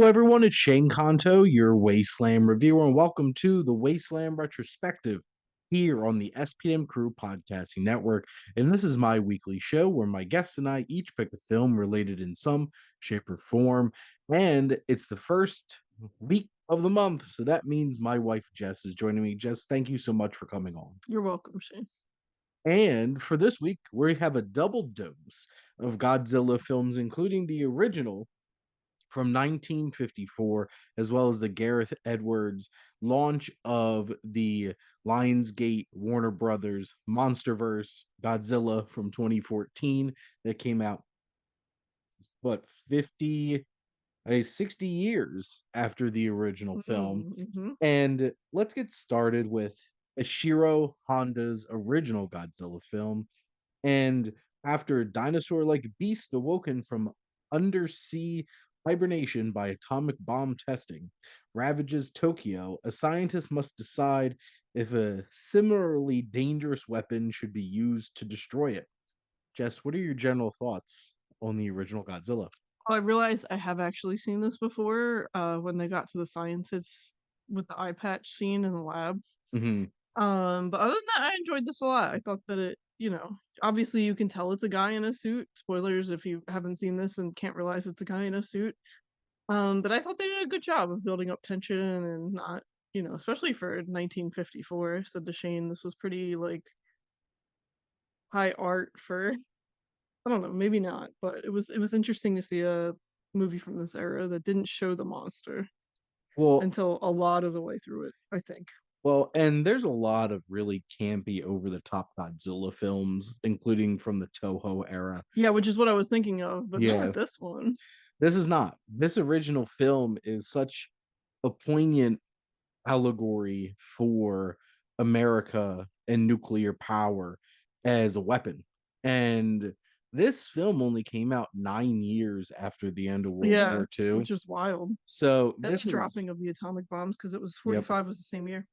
everyone, it's Shane Conto, your Wasteland reviewer, and welcome to the Wasteland Retrospective here on the SPM Crew Podcasting Network. And this is my weekly show where my guests and I each pick a film related in some shape or form. And it's the first week of the month, so that means my wife Jess is joining me. Jess, thank you so much for coming on. You're welcome, Shane. And for this week, we have a double dose of Godzilla films, including the original from 1954, as well as the Gareth Edwards launch of the Lionsgate Warner Brothers Monsterverse Godzilla from 2014 that came out, what, 60 years after the original film. Mm-hmm. And let's get started with Ishiro Honda's original Godzilla film. And after a dinosaur-like beast awoken from undersea hibernation by atomic bomb testing ravages Tokyo, a scientist must decide if a similarly dangerous weapon should be used to destroy it. Jess, what are your general thoughts on the original Godzilla? I realize I have actually seen this before when they got to the scientists with the eye patch scene in the lab. Hmm. But other than that, I enjoyed this a lot. I thought that obviously you can tell it's a guy in a suit. Spoilers if you haven't seen this and can't realize it's a guy in a suit. But I thought they did a good job of building up tension and not, especially for 1954. Said to Shane, this was pretty like high art for I don't know, maybe not, but it was interesting to see a movie from this era that didn't show the monster Well, until a lot of the way through it, I think. and there's a lot of really campy, over the top Godzilla films, including from the Toho era. Yeah, which is what I was thinking of, but not Yeah, this one. this is not. This original film is such a poignant allegory for America and nuclear power as a weapon. And this film only came out 9 years after the end of World Yeah, War II. which is wild. So And this the is, dropping of the atomic bombs because it was yep, 45 was the same year.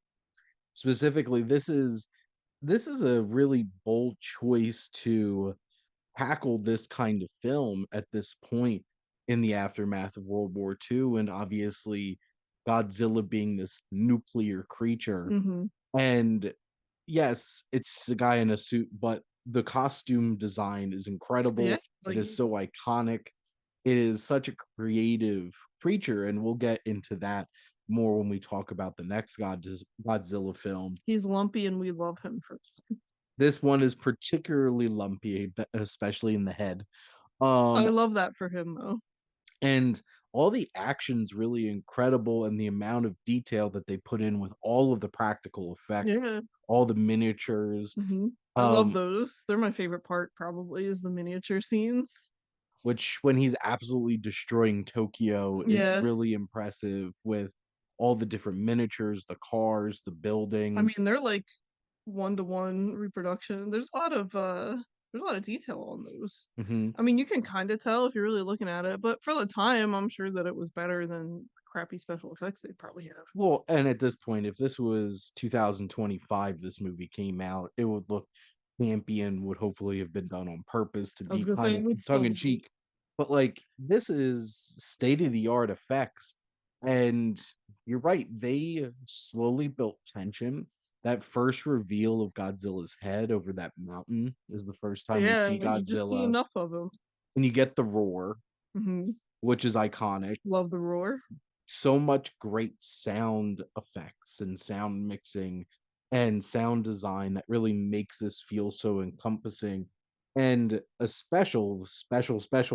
specifically, this is a really bold choice to tackle this kind of film at this point in the aftermath of World War II, and obviously Godzilla being this nuclear creature. Hmm. And yes, it's a guy in a suit, but the costume design is Yeah, incredible. It like is so iconic. It is such a creative creature, and we'll get into that more when we talk about the next Godzilla film. he's lumpy and we love him for This one is particularly lumpy, especially in the head. I Um, love that for him though. and all the action's really incredible, and the amount of detail that they put in with all of the practical effects, Yeah. all the miniatures, Hmm. I love um, those. They're my favorite part probably is the miniature scenes. which when he's absolutely destroying Tokyo is Yeah. really impressive with all the different miniatures, the cars, the I buildings. mean, they're like one-to-one reproduction. There's a lot of detail on those. Hmm. I mean, you can kind of tell if you're really looking at it, but for the time, I'm sure that it was better than crappy special effects they probably have. Well, and at this point, if this was 2025, this movie came out, it would look campy and would hopefully have been done on purpose to I was be gonna say it kind would of tongue still in be. cheek. But like, this is state of the art effects. And you're right, they slowly built tension. That first reveal of Godzilla's head over that mountain is the first time we Yeah, see like you just see Godzilla. enough of them. And you get the roar, Hmm. which is iconic. Love the roar. So much great sound effects and sound mixing and sound design that really makes this feel so encompassing. And a special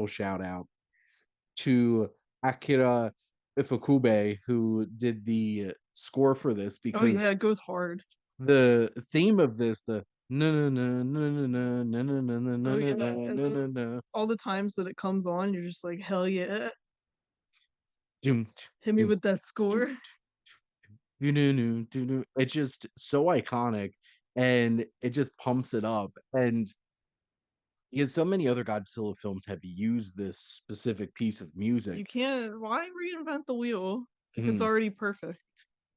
shout out to Akira Ifukube, who did the score for this, Oh because yeah, it goes hard. the theme of this, the no no no no no no no no no no Oh no yeah, no and no then no no all the times that it comes on, you're just like, hell yeah, doom hit me doom with that doom. score. It's just so iconic, and it just pumps it up. And because so many other Godzilla films have used this specific piece of music. You can't. Why reinvent the wheel if it's Mhm. already perfect?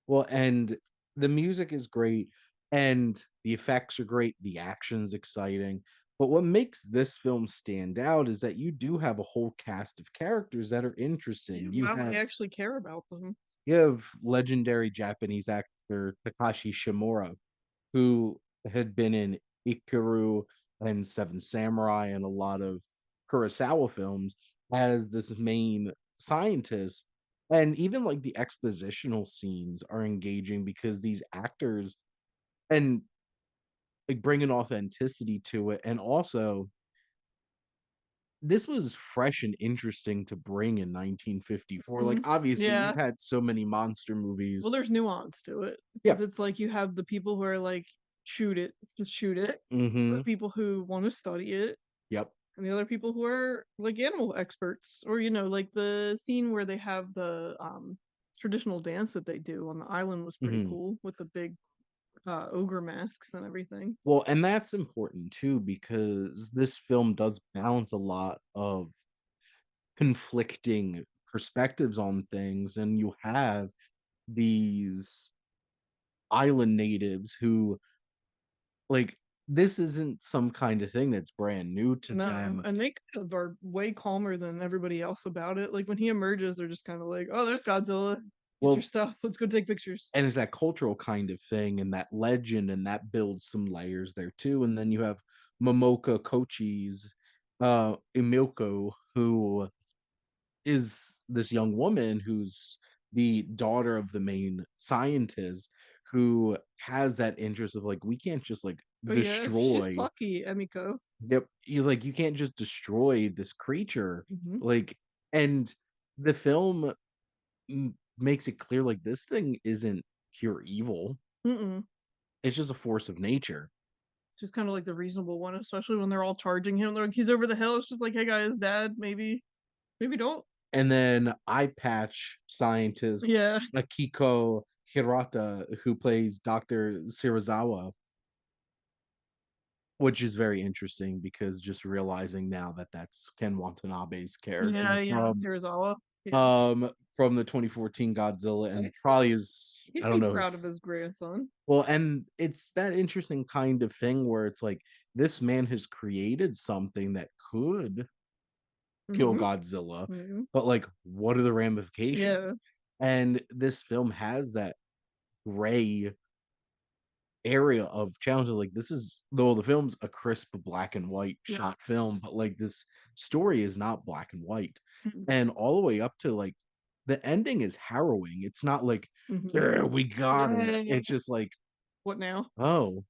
Well, and the music is great, and the effects are great, the action's exciting. But what makes this film stand out is that you do have a whole cast of characters that are Yeah, interesting. wow, I actually care about them. You have legendary Japanese actor Takashi Shimura, who had been in Ikiru and Seven Samurai and a lot of Kurosawa films as this main scientist. And even like the expositional scenes are engaging because these actors and like bring an authenticity to it. And also, this was fresh and interesting to bring in 1954. Like, Mhm. obviously, Yeah. we've had so many monster Well, movies. there's nuance to it Yeah. because it's like you have the people who are like, "Shoot it, just shoot it," the Hmm. people who wanna study it, Yep. and the other people who are, like, animal experts, or, like, the scene where they have the, traditional dance that they do on the island was pretty Hmm. cool with the big, ogre masks and everything. Well, and that's important too because this film does balance a lot of conflicting perspectives on things, and you have these island natives who, like, this isn't some kind of thing that's brand new to No, them. and they kind of are way calmer than everybody else about it, like, when he emerges, they're just kinda like, "Oh, there's Godzilla. Get your Well, stuff. Let's go take pictures." and it's that cultural kind of thing and that legend, and that builds some layers there too. And then you have Momoka Kochi's Emilko, who is this young woman who's the daughter of the main scientist who has that interest of like we can't just like Oh, yeah, she's destroy. plucky, Emiko. Yep, he's like you can't just destroy this creature, Mhm. like. And the film makes it clear like this thing isn't pure evil, Mm-mm. it's just a force of nature. Just kinda like the reasonable one, especially when they're all charging him, they're like, "He's over the hill." It's just like, "Hey, guys, dad, maybe don't." And then eye patch scientist Yeah. Akiko Hirata, who plays Dr. Shirazawa, which is very interesting because just realizing now that that's Ken Watanabe's character Yeah, yeah, Serizawa. Yeah. from the 2014 Godzilla, I and probably is He'd I don't be know proud of his. his grandson. Well, and it's that interesting kind of thing where it's like this man has created something that could kill Mhm, Godzilla, mhm. but like what are the Yeah. ramifications? And this film has that gray area of challenge. Like this is though the film's a crisp black and white Yeah. shot film, but like this story is not black and white. Mhm. And all the way up to like the ending is harrowing. It's not like, Mhm. "Yeah, we got it." Yeah. It's just like, What now? oh,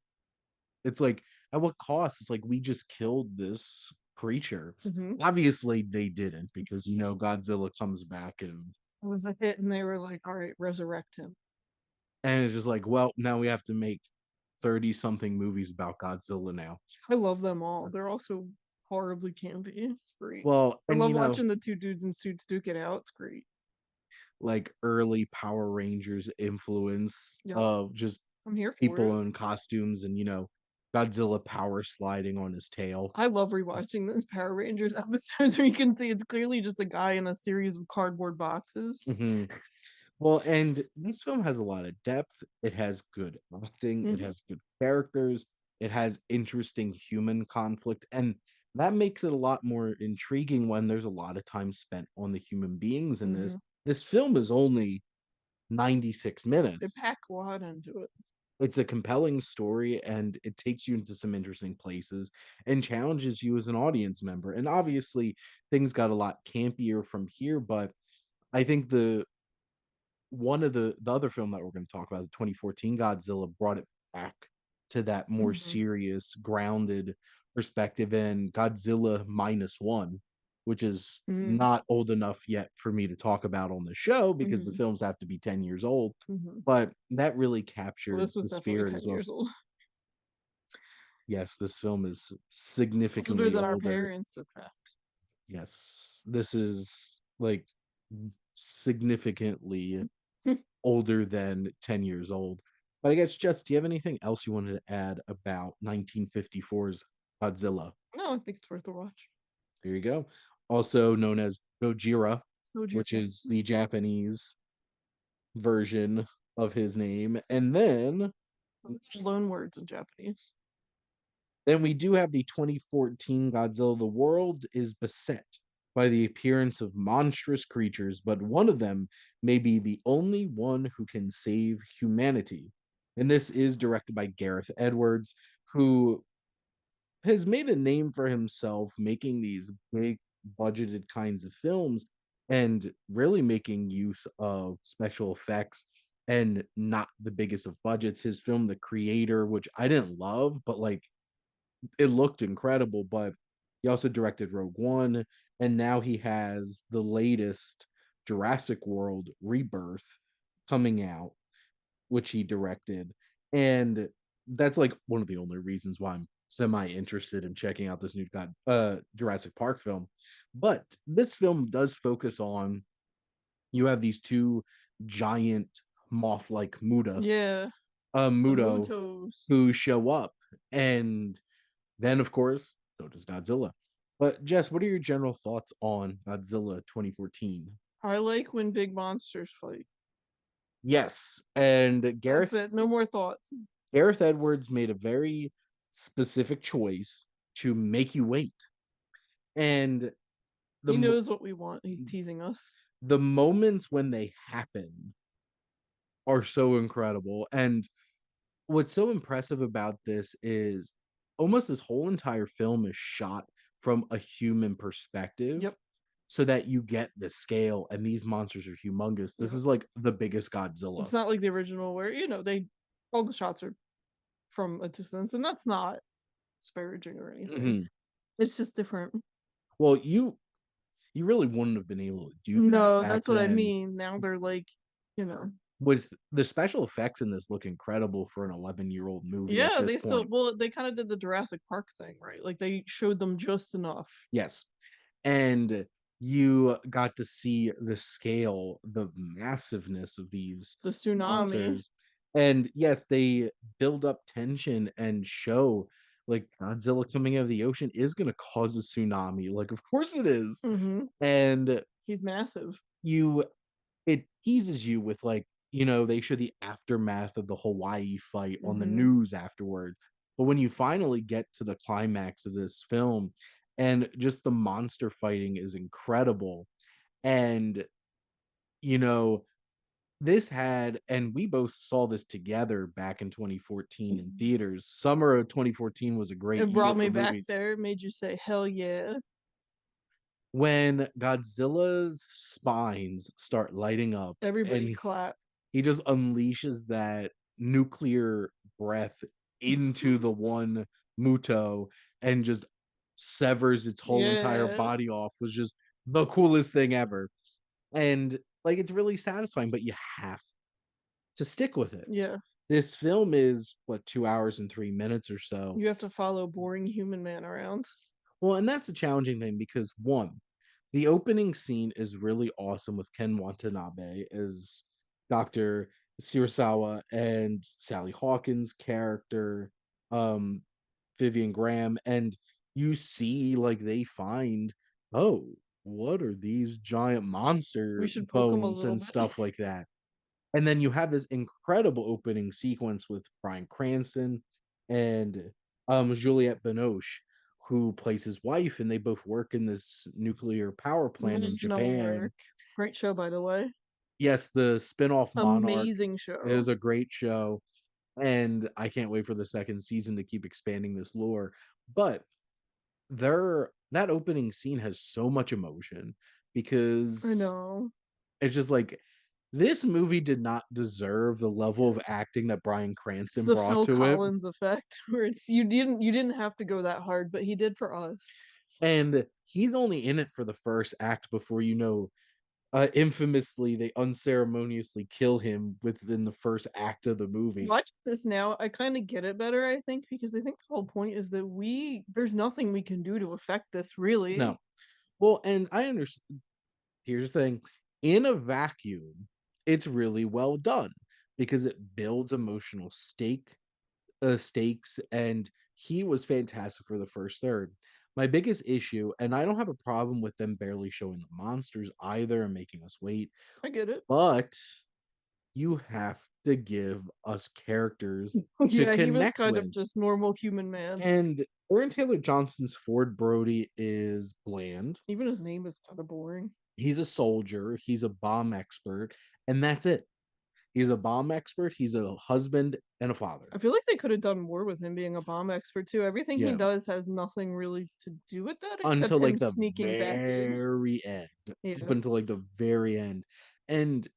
it's like at what cost? It's like we just killed this creature. Mhm. Obviously they didn't because Godzilla comes back It was a hit, and they were like, "Alright, resurrect him." and it's just like, well, now we have to make 30 something movies about Godzilla now. I love them all. They're all so horribly campy. It's great. Well, I and love watching the 2 dudes in suits duke it out. It's great. like early Power Rangers influence Yep. of just I'm here for it. people in costumes and Godzilla power sliding on his tail. I love rewatching those Power Rangers episodes where you can see it's clearly just a guy in a series of cardboard boxes. Hmm. Well, and this film has a lot of depth. It has good acting. It Mhm, has good characters. It has interesting human conflict, and that makes it a lot more intriguing when there's a lot of time spent on the human beings in this. mhm. This film is only 96 They minutes. pack a lot into it. It's a compelling story and it takes you into some interesting places and challenges you as an audience member. And obviously, things got a lot campier from here, but I think the one of the other film that we're going to talk about, the 2014 Godzilla, brought it back to that more Mhm, serious, grounded perspective. And Godzilla minus one, which is mhm, not old enough yet for me to talk about on the show because the mhm, films have to be 10 years old. mhm. But that really Well, captured this was the definitely spirit as 10 well. years old. Yes, this film is Older significantly than our older. parents, in fact. Yes, this is like significantly older than 10 years old. But I guess, Jess, do you have anything else you wanted to add about 1954's Godzilla? No, I think it's worth a watch. There you go. Also known as Gojira, which Gojira. is the Japanese version of his name. And then Loan words in Japanese. Then we do have the 2014 Godzilla. The world is beset by the appearance of monstrous creatures, but one of them may be the only one who can save humanity. And this is directed by Gareth Edwards, who has made a name for himself making these big budgeted kinds of films and really making use of special effects and not the biggest of budgets. His film The Creator, which I didn't love, but like it looked incredible, but he also directed Rogue One, and now he has the latest Jurassic World Rebirth coming out, which he directed. And that's like one of the only reasons why I'm semi interested in checking out this new Jurassic Park film. But this film does focus on you have these two giant moth-like Yeah, the Muto Mutos. who show up, and then of course so does Godzilla. But Jess, what are your general thoughts on Godzilla 2014? I like when big monsters fight. Yes, and That's it. No more thoughts. Gareth Edwards made a very specific choice to make you wait. And the He mo- knows what we want. He's teasing us. the moments when they happen are so incredible. And what's so impressive about this is almost this whole entire film is shot from a human perspective Yep. so that you get the scale, and these monsters are humongous. This Yep. is like the biggest Godzilla. It's not like the original where, they all the shots are from a distance, and that's not disparaging or anything. Mhm. It's just different. Well, you really wouldn't have been able to do that No, back that's what I then. mean. Now they're like, you know. With the special effects in this look incredible for an 11-year-old movie at Yeah, this they still point. well, they kind of did the Jurassic Park thing, right? Like they showed them just enough. Yes. And you got to see the scale, the massiveness of these The tsunami. monsters. And yes, they build up tension and show like Godzilla coming out of the ocean is going to cause a tsunami. Like, of course it is. Mm-hmm. And He's massive. you it teases you with like, they show the aftermath of the Hawaii fight on the Mm-hmm. news afterwards. But when you finally get to the climax of this film and just the monster fighting is incredible. And you know, this had and we both saw this together back in 2014 in theaters. Summer of 2014 was a great It year brought for me back movies. there, made you say, hell yeah. When Godzilla's spines start lighting up Everybody and clap. he just unleashes that nuclear breath into the one Muto and just severs its whole entire Yeah. body off was just the coolest thing ever. And like it's really satisfying, but you have to stick with it. Yeah. This film is what 2 hours and 3 minutes or so. You have to follow boring human man around. Well, and that's the challenging thing because one, the opening scene is really awesome with Ken Watanabe as Dr. Sirisawa and Sally Hawkins' character, um, Vivian Graham, and you see like they find, oh, what are these giant We monster should poke him a bones little and bit. stuff like that. And then you have this incredible opening sequence with Bryan Cranston and Juliette Binoche, who plays his wife, and they both work in this nuclear power plant in Mention all Japan. work. Great show, by the way. Yes, the spinoff Monarch Amazing show. is a great show, and I can't wait for the second season to keep expanding this lore. But that opening scene has so much emotion I because know. it's just like this movie did not deserve the level of acting that Bryan It's Cranston the brought Phil to it, Collins effect, where it's you didn't have to go that hard, but he did for us. and he's only in it for the first act before infamously, they unceremoniously kill him within the first act of the movie. Watching this now, I kind of get it better, I think, because I think the whole point is that there's nothing we can do to affect this, really. No. Well, and I understand here's the thing, in a vacuum, it's really well done because it builds emotional stakes, and he was fantastic for the first third. My biggest issue, and I don't have a problem with them barely showing the monsters either and making us wait, I get it. but you have to give us characters to Yeah, he was connect kind of with. just normal human man. And Aaron Taylor Johnson's Ford Brody is bland. Even his name is kinda boring. He's a soldier, he's a bomb expert, and that's it. He's a bomb expert, he's a husband and a father. I feel like they could have done more with him being a bomb expert too. Everything he Yeah. does has nothing really to do with that except Until him like the sneaking back in. very end. Up Yeah. until like the very end. And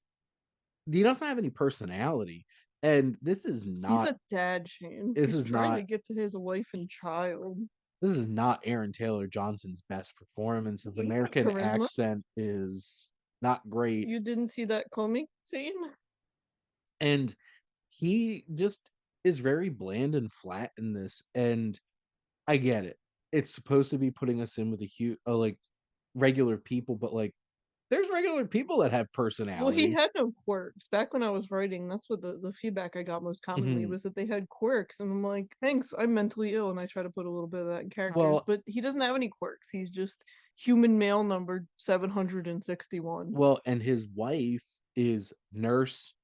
he doesn't have any personality. And He's a dad, Shane. this He's is trying to not get to his wife and child. this is not Aaron Taylor Johnson's best performance. His He's got American charisma. accent is not great. You didn't see that comic scene? And he just is very bland and flat in this. And I get it. It's supposed to be putting us in with a huge, like regular people, but like there's regular people that have Well, he personality. had no quirks. Back when I was writing, that's what the feedback I got most commonly Mhm. was that they had quirks. And I'm like, thanks, I'm mentally ill. And I try to put a little bit of that in characters, Well, but he doesn't have any quirks. He's just human male number 761. and his wife is nurse,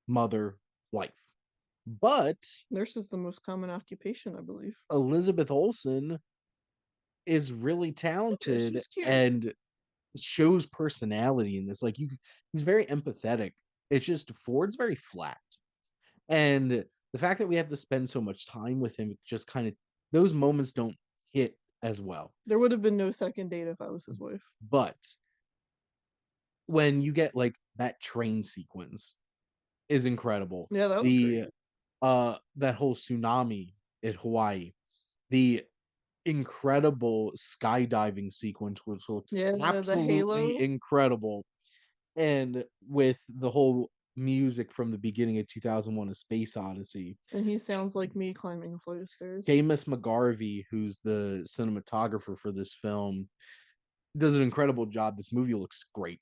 mother, wife. But Nurse is the most common occupation, I believe. Elizabeth Olsen is really Yeah, talented she's cute. and shows personality in this. Like he's very empathetic. It's just Ford's very flat. And the fact that we have to spend so much time with him just kind of those moments don't hit as well. There would have been no second date if I was his wife. But when you get like that train sequence is incredible. Yeah, that was great. The that whole tsunami in Hawaii, the incredible skydiving sequence which looks Yeah, the absolutely halo, incredible, and with the whole music from the beginning of 2001: A Space Odyssey. and he sounds like me climbing a flight of stairs. Seamus McGarvey, who's the cinematographer for this film, does an incredible job. This movie looks great,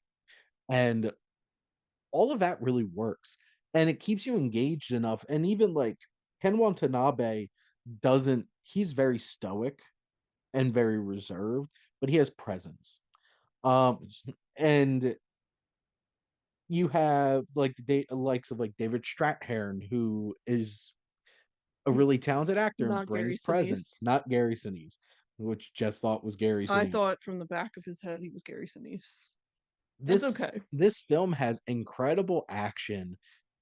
and all of that really works, and it keeps you engaged enough. And even like Ken Watanabe doesn't. He's very stoic and very reserved, but he has presence. Um, and you have like the likes of like David Strathairn, who is a really talented actor and Not brings Gary presence. Sinise. Not Gary Sinise, which Jess thought was Gary I Sinise. thought from the back of his head he was Gary Sinise. That's This okay. this film has incredible action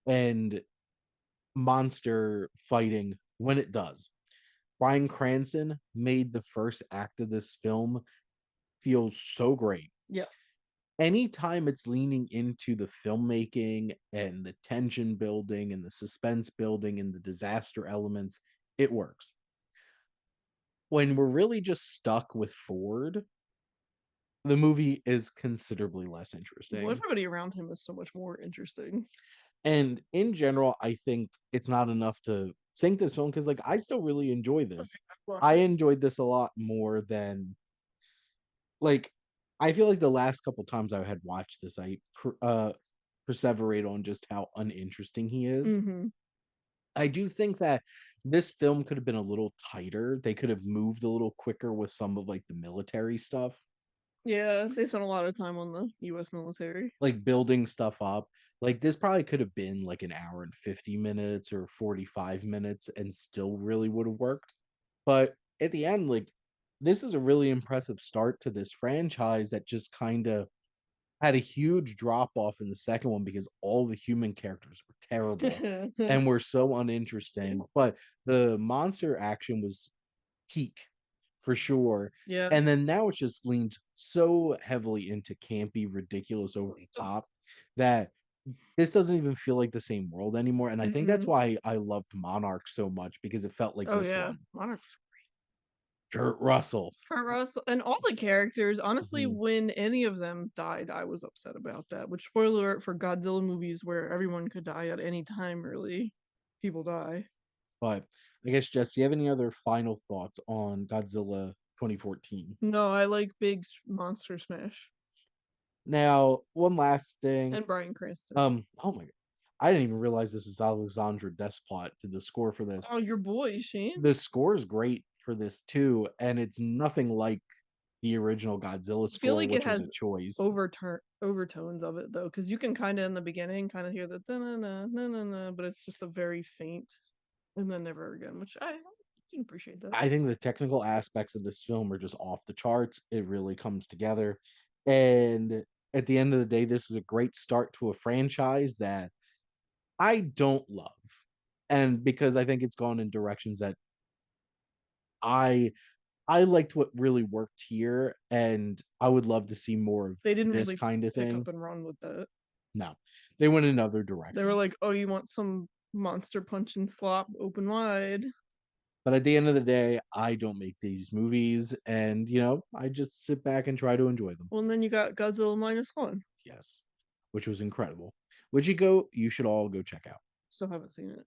and monster fighting when it does. Bryan Cranston made the first act of this film feel so great. Yeah. Anytime it's leaning into the filmmaking and the tension building and the suspense building and the disaster elements, it works. When we're really just stuck with Ford, the movie is considerably less Well, interesting. everybody around him is so much more interesting. And in general, I think it's not enough to sink this film because, like, I still really enjoy this. I enjoyed this a lot more than like. I feel like the last couple times I had watched this, perseverate on just how uninteresting he is. Mhm. I do think that this film could have been a little tighter. They could have moved a little quicker with some of like the military stuff, Yeah, they spent a lot of time on the US military. like building stuff up. Like this probably could have been like an hour and 50 minutes or 45 minutes and still really would have worked. But at the end, like this is a really impressive start to this franchise that just kind of had a huge drop off in the second one because all the human characters were terrible and were so uninteresting. But the monster action was peak for sure. Yeah. And then now it's just leaned so heavily into campy, ridiculous, over the top that this doesn't even feel like the same world anymore. And I think that's Mhm. why I loved Monarch so much because it felt like Oh, this yeah. one. Monarch Kurt Russell. Kurt Russell and all the characters, honestly, Mhm. when any of them died, I was upset about that, which spoiler alert for Godzilla movies where everyone could die at any time, really. People die. But I guess, Jess, do you have any other final thoughts on Godzilla 2014? No, I like big monster smash. Now, one last thing. And Bryan Cranston. Oh my god. I didn't even realize this is Alexandre Desplat did the score for this. Oh, your boy, Shane. The score is great for this too, and it's nothing like the original Godzilla I feel score, like it which was a has choice. overtones of it though, because you can kinda in the beginning kinda hear the "da-na-na, na-na-na," but it's just a very faint, and then never again, which I can appreciate that. I think the technical aspects of this film are just off the charts. It really comes together. And at the end of the day, this is a great start to a franchise that I don't love. And because I think it's gone in directions that I I liked what really worked here, and I would love to see more of They didn't this really kind of pick thing. up and run with that. No, they went in other They were directions. like, "Oh, you want some monster punch and slop open wide?" But at the end of the day, I don't make these movies, and I just sit back and try to enjoy them. Well, and then you got Godzilla -1. Yes, which was incredible. You should all go check out. Still haven't seen it.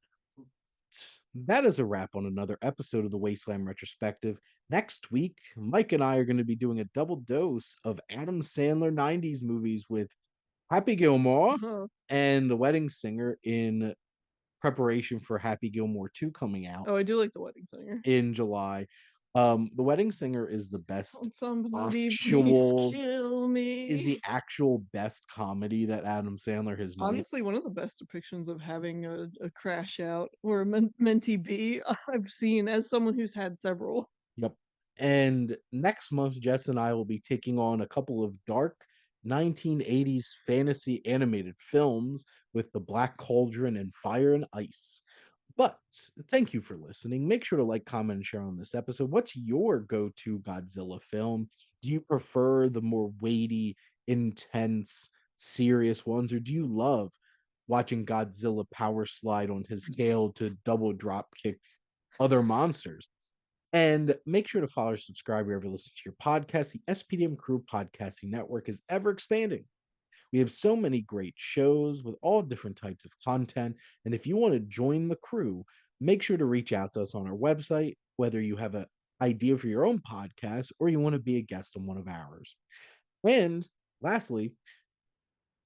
That is a wrap on another episode of the Wasteland Retrospective. Next week, Mike and I are going to be doing a double dose of Adam Sandler 90s movies with Happy Gilmore Oh. and The Wedding Singer in preparation for Happy Gilmore 2 coming out Oh, I do like The Wedding Singer. in July. The Wedding Singer is the best "Won't somebody please actual kill is me?" the actual best comedy that Adam Sandler has made. Honestly, one of the best depictions of having a crash out or a mentee B I've seen as someone who's had several. Yep. And next month, Jess and I will be taking on a couple of dark 1980s fantasy animated films with The Black Cauldron and Fire and Ice. But thank you for listening. Make sure to like, comment, and share on this episode. What's your go to Godzilla film? Do you prefer the more weighty, intense, serious ones, or do you love watching Godzilla power slide on his tail to double drop kick other monsters? And make sure to follow or subscribe wherever you listen to your podcast. The SPDM Crew Podcasting Network is ever expanding. We have so many great shows with all different types of content. And if you want to join the crew, make sure to reach out to us on our website, whether you have an idea for your own podcast or you want to be a guest on one of ours. And lastly,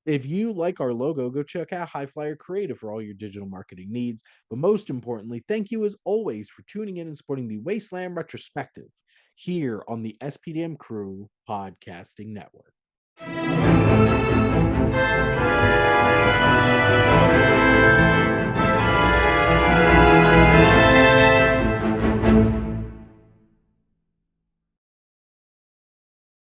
if you like our logo, go check out High Flyer Creative for all your digital marketing needs. But most importantly, thank you as always for tuning in and supporting the Wasteland Retrospective here on the SPDM Crew Podcasting Network.